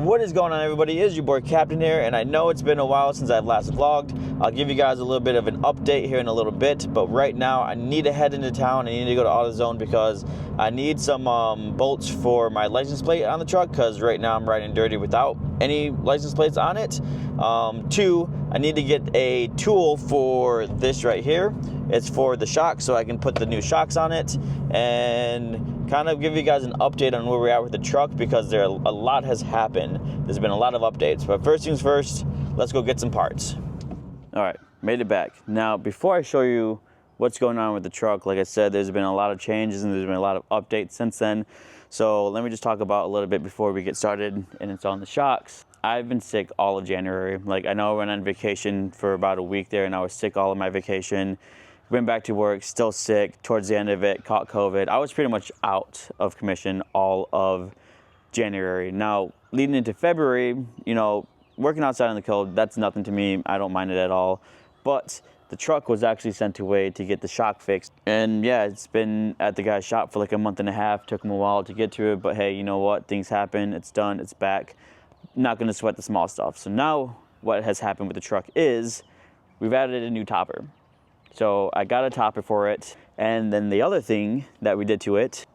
What is going on, everybody? It's your boy Captain here, and I know it's been a while since I've last vlogged. I'll give you guys a little bit of an update here in a little bit, but right now I need to head into town. I need to go to AutoZone because I need some bolts for my license plate on the truck, because right now I'm riding dirty without any license plates on it. Two, I need to get a tool for this right here. It's for the shocks, so I can put the new shocks on it and kind of give you guys an update on where we're at with the truck, because a lot has happened. There's been a lot of updates, but first things first, let's go get some parts. All right, made it back. Now, before I show you what's going on with the truck, like I said, there's been a lot of changes and there's been a lot of updates since then. So let me just talk about a little bit before we get started, and it's on the shocks. I've been sick all of January. Like, I know I went on vacation for about a week there, and I was sick all of my vacation. Went back to work, still sick. Towards the end of it, caught COVID. I was pretty much out of commission all of January. Now, leading into February, you know, working outside in the cold, that's nothing to me. I don't mind it at all. But the truck was actually sent away to get the shock fixed. And yeah, it's been at the guy's shop for like a month and a half. Took him a while to get to it, but hey, you know what? Things happen. It's done. It's back. Not going to sweat the small stuff. So now what has happened with the truck is we've added a new topper. So I got a topper for it, and then the other thing that we did to it,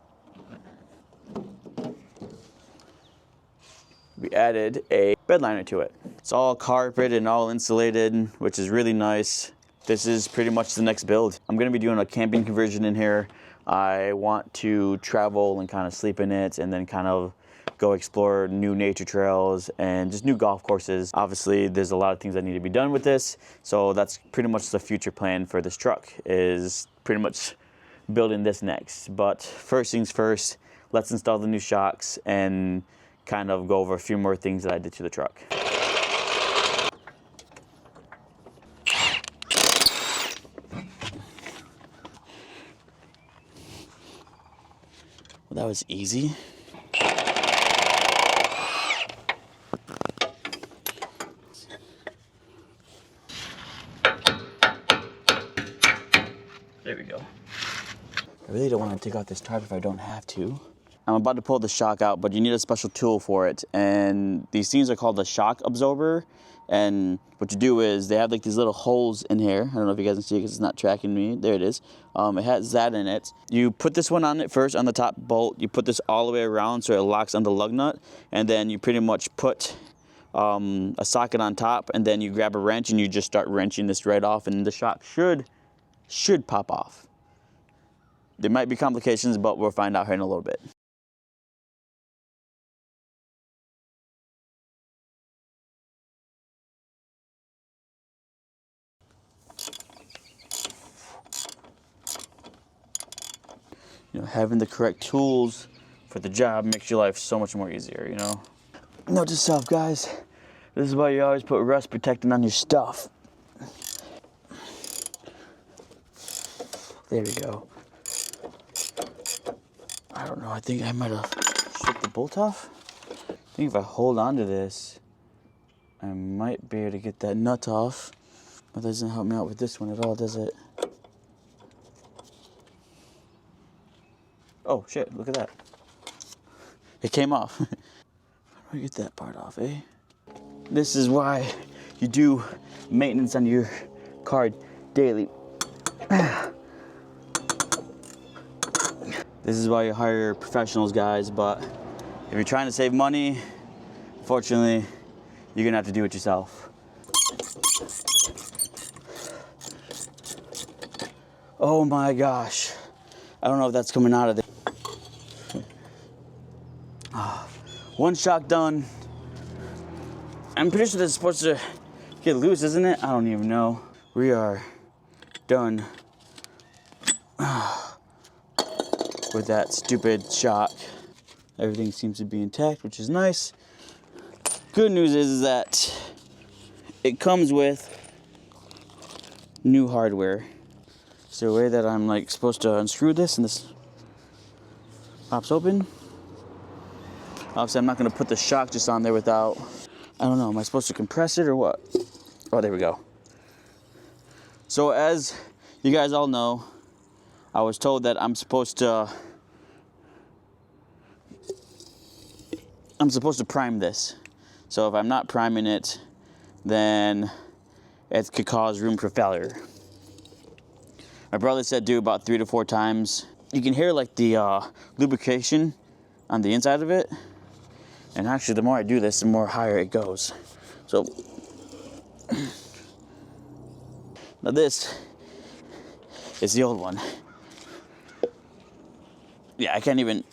we added a bed liner to it. It's all carpet and all insulated, which is really nice. This is pretty much the next build. I'm gonna be doing a camping conversion in here. I want to travel and kind of sleep in it, and then kind of go explore new nature trails and just new golf courses. Obviously, there's a lot of things that need to be done with this, so that's pretty much the future plan for this truck, is pretty much building this next. But first things first, let's install the new shocks and kind of go over a few more things that I did to the truck. Well, that was easy. There we go. I really don't want to take out this tarp if I don't have to. I'm about to pull the shock out, but you need a special tool for it. And these things are called the shock absorber. And what you do is they have like these little holes in here. I don't know if you guys can see it because it's not tracking me. There it is. It has that in it. You put this one on it first on the top bolt. You put this all the way around so it locks on the lug nut. And then you pretty much put a socket on top, and then you grab a wrench and you just start wrenching this right off, and the shock should pop off. There might be complications, but we'll find out here in a little bit. You know, having the correct tools for the job makes your life so much more easier, you know? Note to self, guys. This is why you always put rust protectant on your stuff. There we go. I don't know, I think I might have stripped the bolt off. I think if I hold on to this, I might be able to get that nut off. But that doesn't help me out with this one at all, does it? Oh shit, look at that. It came off. How do I get that part off, eh? This is why you do maintenance on your car daily. This is why you hire professionals, guys, but if you're trying to save money, unfortunately, you're gonna have to do it yourself. Oh my gosh. I don't know if that's coming out of there. One shock done. I'm pretty sure that's supposed to get loose, isn't it? I don't even know. We are done with that stupid shock. Everything seems to be intact, which is nice. Good news is that it comes with new hardware. So the way that I'm like supposed to unscrew this, and this pops open. Obviously, I'm not gonna put the shock just on there without, I don't know, am I supposed to compress it or what? Oh, there we go. So as you guys all know, I was told that I'm supposed to prime this. So if I'm not priming it, then it could cause room for failure. My brother said do about 3 to 4 times. You can hear like the lubrication on the inside of it. And actually, the more I do this, the more higher it goes. So now this is the old one. Yeah, I can't even.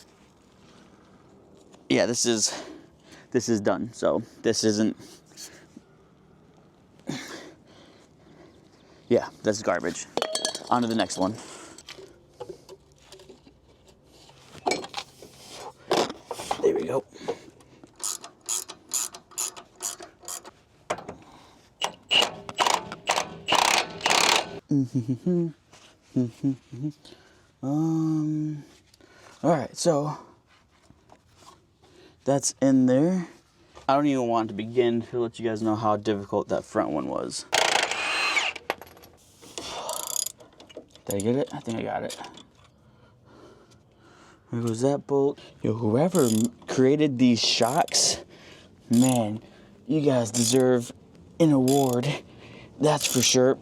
Yeah, this is done. So this isn't. Yeah, that's garbage. On to the next one. There we go. All right, so that's in there. I don't even want to begin to let you guys know how difficult that front one was. Did I get it? I think I got it. There goes that bolt. Yo, whoever created these shocks, man, you guys deserve an award. That's for sure.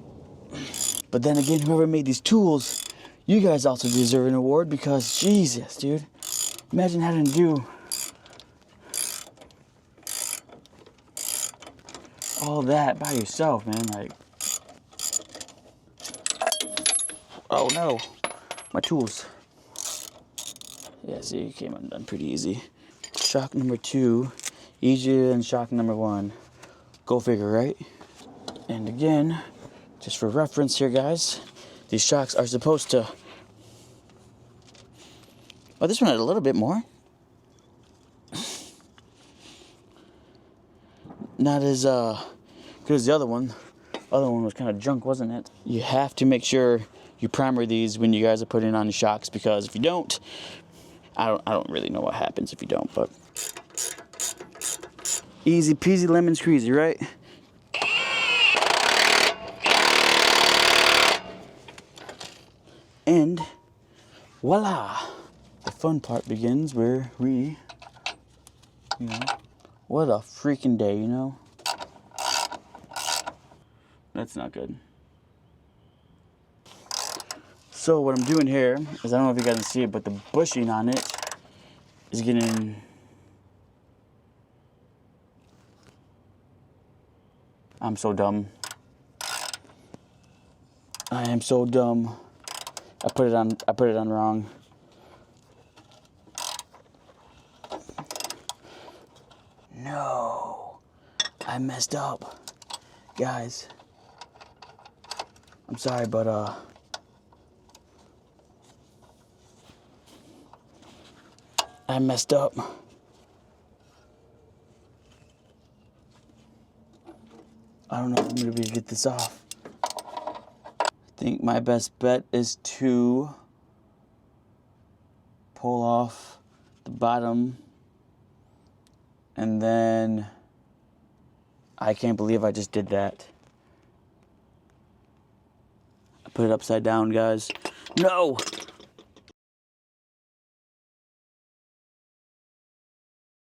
But then again, whoever made these tools, you guys also deserve an award because, Jesus, dude. Imagine having to do all that by yourself, man. Like, oh no, my tools. Yeah, see, it came undone pretty easy. Shock number 2, easier than shock number 1. Go figure, right? And again, just for reference here, guys, these shocks are supposed to... Oh, this one had a little bit more. Not as good as the other one. The other one was kind of junk, wasn't it? You have to make sure you primer these when you guys are putting on the shocks, because if you don't, I don't really know what happens if you don't, but easy peasy lemon squeezy, right? And voila! The fun part begins where we, you know, what a freaking day, you know? That's not good. So what I'm doing here is, I don't know if you guys can see it, but the bushing on it is getting... I'm so dumb. I am so dumb. I put it on wrong. No, I messed up, guys. I'm sorry, but I messed up. I don't know if I'm gonna be able to get this off. I think my best bet is to pull off the bottom, and then I can't believe I just did that. I put it upside down, guys. No!